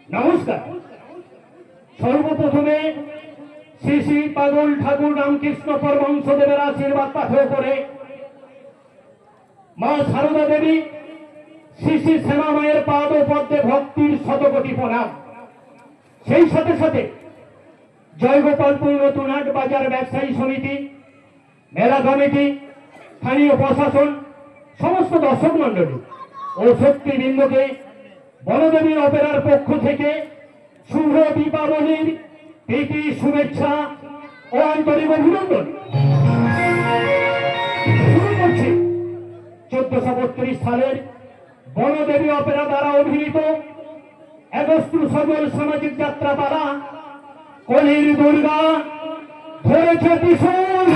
নমস্কার। সর্বপ্রথমে শ্রী শ্রী পাগল ঠাকুর রামকৃষ্ণ পরমহংসদেবের আশীর্বাদ পাথেয় করে মা সারদা দেবী শ্রী শ্রী শ্যামা মায়ের পাদ পদ্মে ভক্তির শতকোটি প্রণাম। সেই সাথে সাথে জয়গোপালপুর নতুন হাট বাজার ব্যবসায়ী সমিতি, মেলা কমিটি, স্থানীয় প্রশাসন, সমস্ত দর্শক মন্ডলী ও শক্তিবৃন্দকে বনদেবী অপেরার পক্ষ থেকে শুভ দীপাবলির প্রীতি শুভেচ্ছা ও আন্তরিক অভিনন্দন। শুরু করছি 1432 সালের বনদেবী অপেরা দ্বারা অভিনীত একস্তু সজল সামাজিক যাত্রা পালা কলির দুর্গা ধরেছে ত্রিশূল।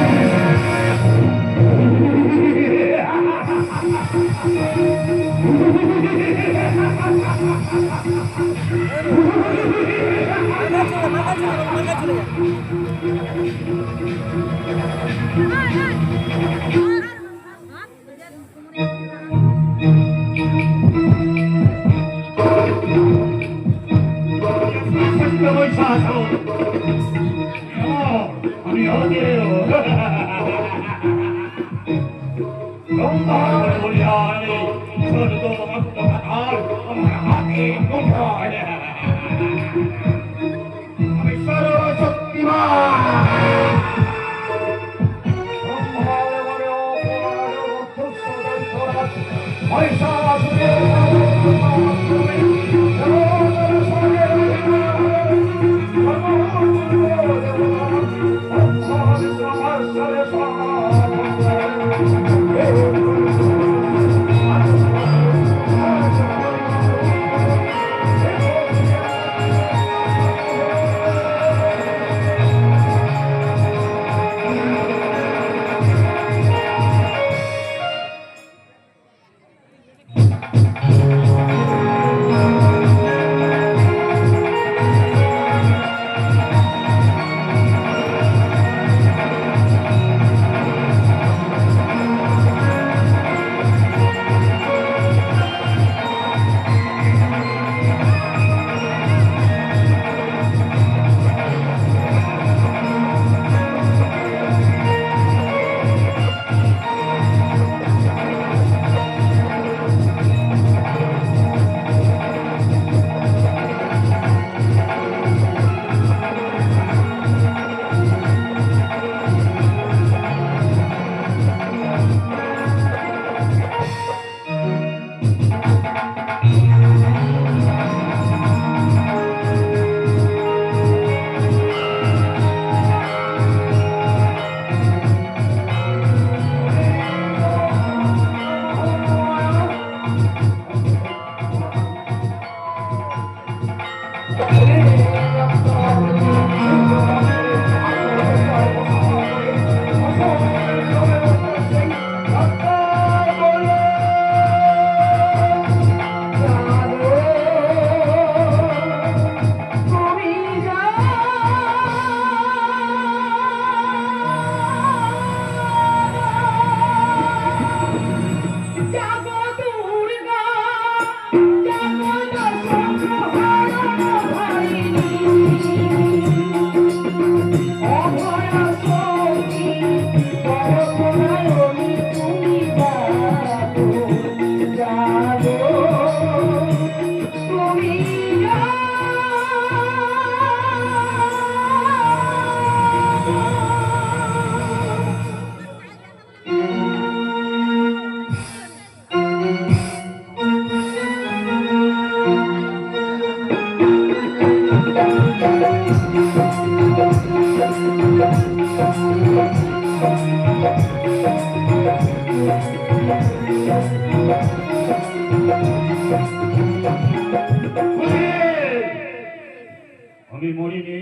আমি মরিনি,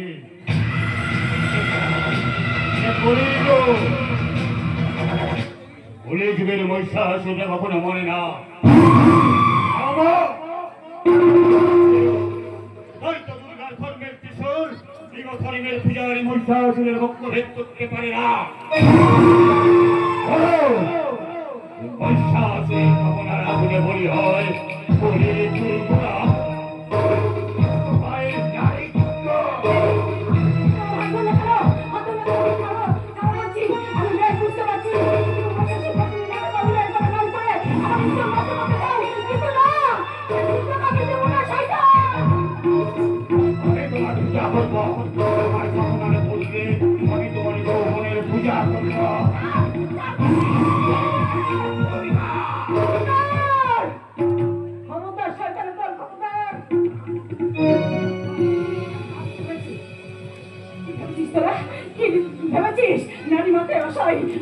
ভুলে যুগের মহিষাসুর কখনো মরে না। হয়তো দুর্গার ধর্মের ত্রিশূল ধর্মের পূজারী মহিষাসুরের ভক্ত ভেদ করতে পারে না। মহিষাসুরের ভাবনার আগুনে বলি হয়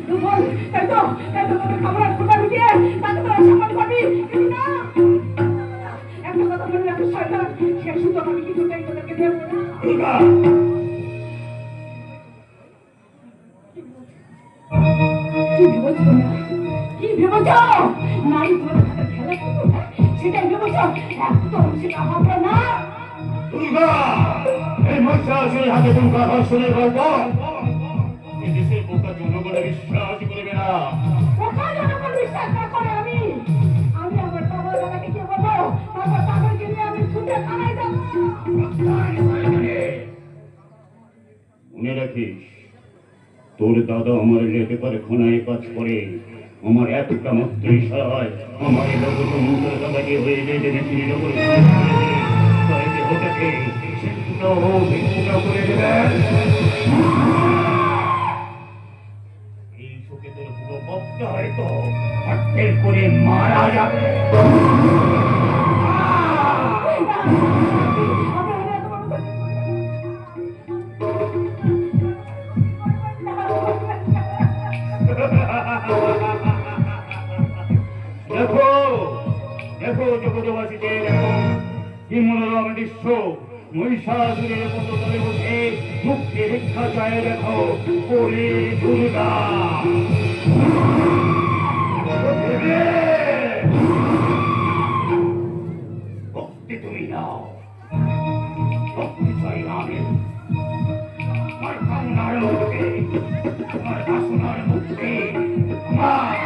দুপুর তাই তো তোদের খাবার খোঁজা মিটিয়ে তাকে তোরা সম্মান করবি কিন্তু না একটা কথা বলে রাখো শয়তান সে সুযোগ আমি কিছুতেই তোদেরকে দেবো না কি ভেবেছ কি ভেবেছ নারী তোমাদের সাথে খেলা করবো সেটাই ভেবেছ একদম সেটা হবে না দুর্গা এই মহিষাসুরের হাতে দুর্গা ধর্ষণের গল্প এদেশের বোকা জনগণে বিশ্বাস করবে না বোকা জনগণ বিশ্বাস না করে আমি আমার বাবা দাদাকে কি বলবো তারপর তাদেরকে নিয়ে আমি ছুটে থানায় যাবো মনে রাখিস তোর দাদা আমার লেখাপড়ে খোনায় কাজ করে আমার একটা মাত্র ইশারায় আমার লোক মুখের দাদাকে হয়ে যেতে মেশিন করে দেহটাকে ছিন্ন ভিন্ন করে দেবেন এই শোকে তোর পুরো বক্তা হয়তো হট্টের করে মারা যাবে দেখো দেখো জগৎবাসীদের দেখো কি মনোরম দৃশ্য মহিষাসুরের পদতলে বসে মুক্তি ভিক্ষা চায় দেখো বলি দুর্গা ভক্তি তুমি নাও ভক্তি চাই আমি আমার কামনার মুক্তি আমার বাসনার মুক্তি আমার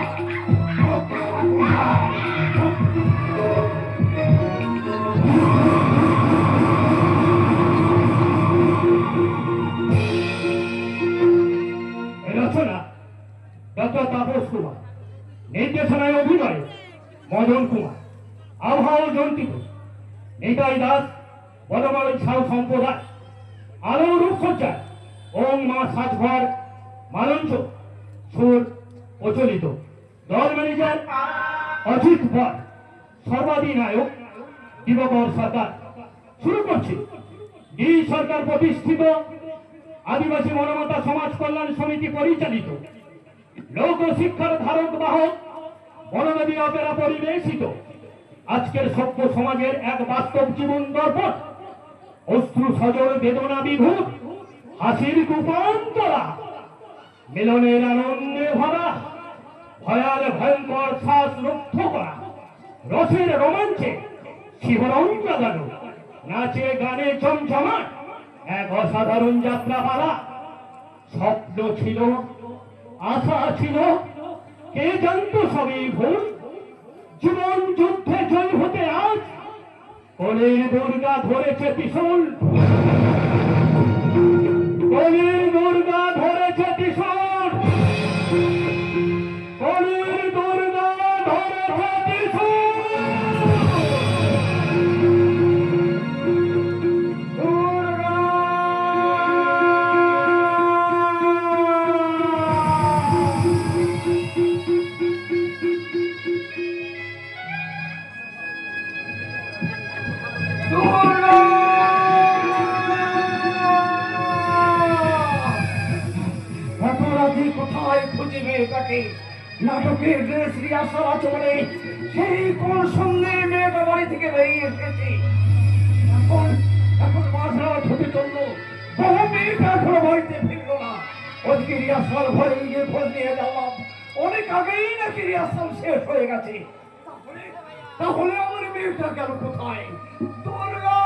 রচনা ডক্টর তাপস কুমার নির্দেশনায় অভিনয় মদন কুমার আবহাওয়া জন্তিত নিতাই দাস বদমাল সাউ সম্প্রদায় আলো রূপসজ্জায় ওম মা সাজঘর মালঞ্চ সুর প্রচলিত দল ম্যানেজার অজিত ভর সর্বাধিনায়ক দিবকর সরকার শুরু করছি ডি সরকার প্রতিষ্ঠিত আদিবাসী মানবতা সমাজ কল্যাণ সমিতি পরিচালিত লোক শিক্ষার ধারক বাহক বননদী অপেরা পরিবেশিত আজকের সভ্য সমাজের এক বাস্তব জীবন দর্পণ অশ্রু সজল বেদনা বিভূত হাসির রূপান্তরা মিলনের আনন্দে ভরা ভয়াল ভয়ঙ্কর শ্বাস রুদ্ধ করা রসের রোমাঞ্চে শিহরণ জাগানো নাচে গানে জমজমাট এক অসাধারণ যাত্রাপালা স্বপ্ন ছিল আশা ছিল কে জানত সবই ভুল জীবন যুদ্ধে জয় হতে আজ কলির দুর্গা ধরেছে ত্রিশূল কলির দুর্গা ধরেছে ত্রিশূল কলির দুর্গা ধরেছে ত্রিশূল কোথায় খুঁজিবে তাকে নাটকের ড্রেস রিহার্সাল আচরণে সেই কোন সন্ধ্যে মেয়েটা বাড়ি থেকে বেরিয়ে এসেছে এখন এখন মাঝরাত হতে চললো বহু মেয়েটা এখনো বাড়িতে ফিরলো না ওদিকে রিহার্সাল ঘরে গিয়ে খোঁজ নিয়ে যাওয়াম অনেক আগেই নাকি রিহার্সাল শেষ হয়ে গেছে তাহলে আমার মেয়েটা গেল কোথায় দুর্গা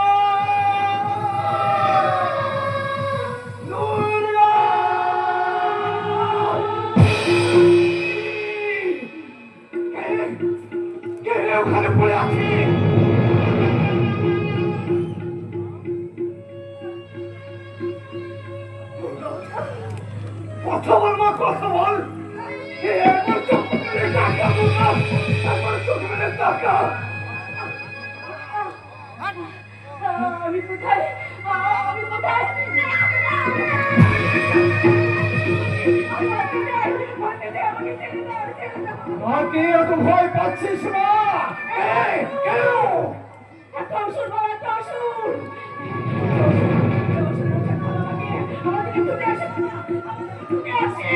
ওখানে পড়ে আছে কথা বল মা কথা বল একবার চোখ মেলে তাকা একবার চোখ মেলে তাকা আমি কোথায় মাকে এত ভয় পাচ্ছিস না কেন এত অসুর বাবা এত অসুর আমাকে ছুটে আসে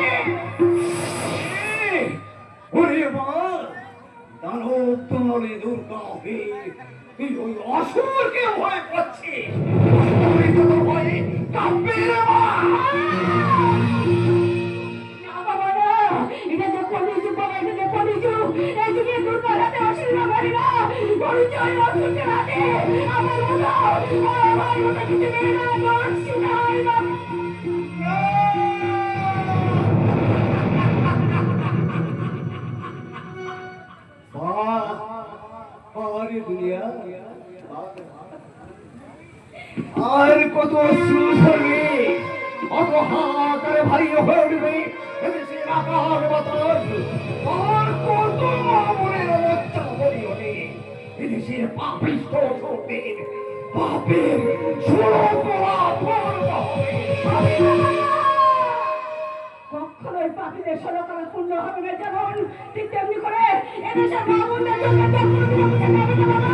অসুরকে ভয় পাচ্ছে, তুই তো ভয়ে কাঁপবে রে মা। না বাবা না, এটা যে কলিযুগ বাবা, এটা যে কলিযুগ। এই যুগে দুর্গার হাতে অসুররা পারে না, পরিচয় অসুরকে হাতে। আমার মতো আমার মতো কিছু মেয়ে না, দর্শি না হয় না। আরে দুনিয়া, আর কত অশ্রু ঝরবে, কত হাহাকারে ভারী হয়ে উঠবে এদেশের আকাশ বাতাস, আর কত মামনের অবস্থা হয়ে ওঠে এদেশের পাপিষ্ঠ অসুরদের পাপের কখনোই পাপীদের সরকার পূর্ণ হবে না, যেমন ঠিক তেমনি করে এদেশের মামুনদের জন্য কোনোদিনও বুঝে যাবে না বাবা।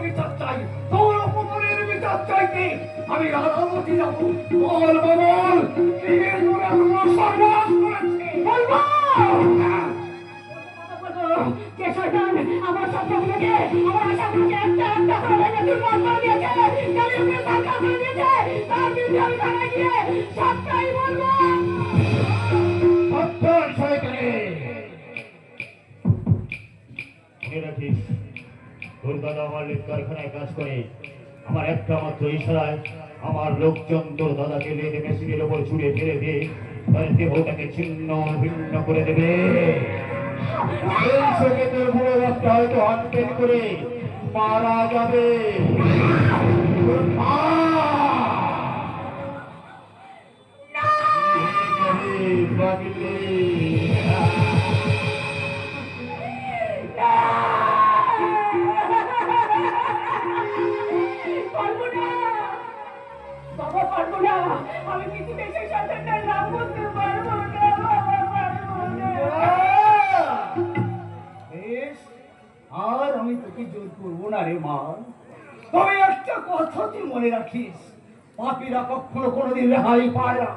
বিচার চাই, তোর অপমানের বিচার চাইতে আমি আদালতে যাবো। বল বল, সর্বাস করেছে বলবো। যে শয়তান আমার স্বপ্নগুলোকে, আমার আশাগুলোকে একটা একটা করে ভেঙে দুর্বল করে দিয়েছে, গালির উপরে সরকার করে দিয়েছে, তার বিরুদ্ধে আমি থানায় গিয়ে সবটাই বলবো। সত্তর শয়তানে মনে রাখিস, তোর দাদা আমার লেপ কারখানায় কাজ করে। আমার একটা মাত্র ইশারায় আমার লোকজন তোর দাদাকে লেদ মেশিনের ওপর ছুড়ে ফেলে দিয়ে তার দেহটাকে ছিন্ন ভিন্ন করে দেবে। এই সঙ্গে তোর বুড়ো বাপটা হয়তো হটপেন করে মারা যাবে। তোর মা বাগিলে পারবো না বাবা, পারবো না। আমি পৃথিবীতে সেই সন্তানটার নাম বলতে পারবো না বাবা, পারবো না। বেশ, আর আমি তোকে জোর করবো না রে মা। তবে একটা কথা তুই মনে রাখিস, পাপীরা কখনো কোনোদিন রেহাই পায় না।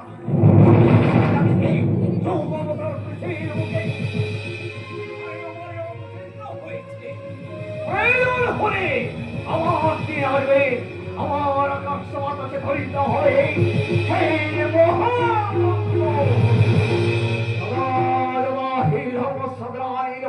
আমার দিন আসবে, আমার আকাশ বাতাসে ধরিত হয় সেই মহাবাহির অবস্থানের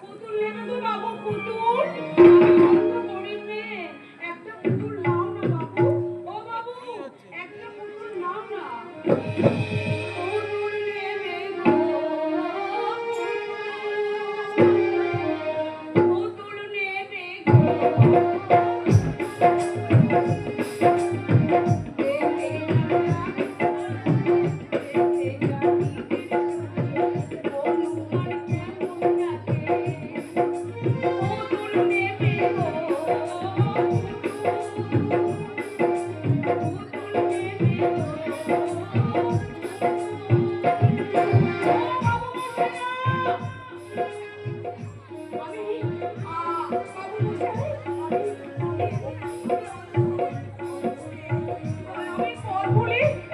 পুতুল নেবে তো বাবু, পুতুল। গরিব মেয়ে, একটা পুতুল নাও না বাবু। ও বাবু, একটা পুতুল নাও না। পুতুল নেবে গো, পুতুল নেবে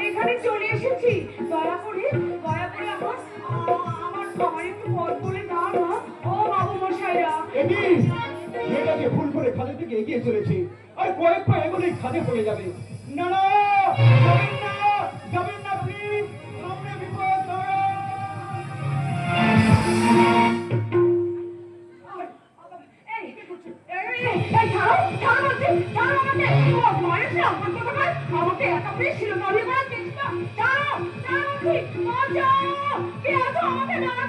এখানে চলে এসেছি। দয়া করে আমার একটু পথ বলে দাও না। ও বাবু মশাইরা, মেয়েটাকে ভুল করে খাদের দিকে এগিয়ে চলেছে, আর কয়েক পা এগোলেই খাদে পড়ে যাবে। না না, যাবেন না, যাবেন না প্লিজ, সামনে বিপদ। এই ছাড়ো, ছাড়ো বলছি, ছাড়ো আমাকে। ও বয়সে আমার কথা নয়, আমাকে একা পেয়ে ছিল দাঁড়িয়ে করার চেষ্টা। ছাড়ো, ছাড়ো বলছি, বাঁচাও, কে আছো? আমাকে বাঁচাও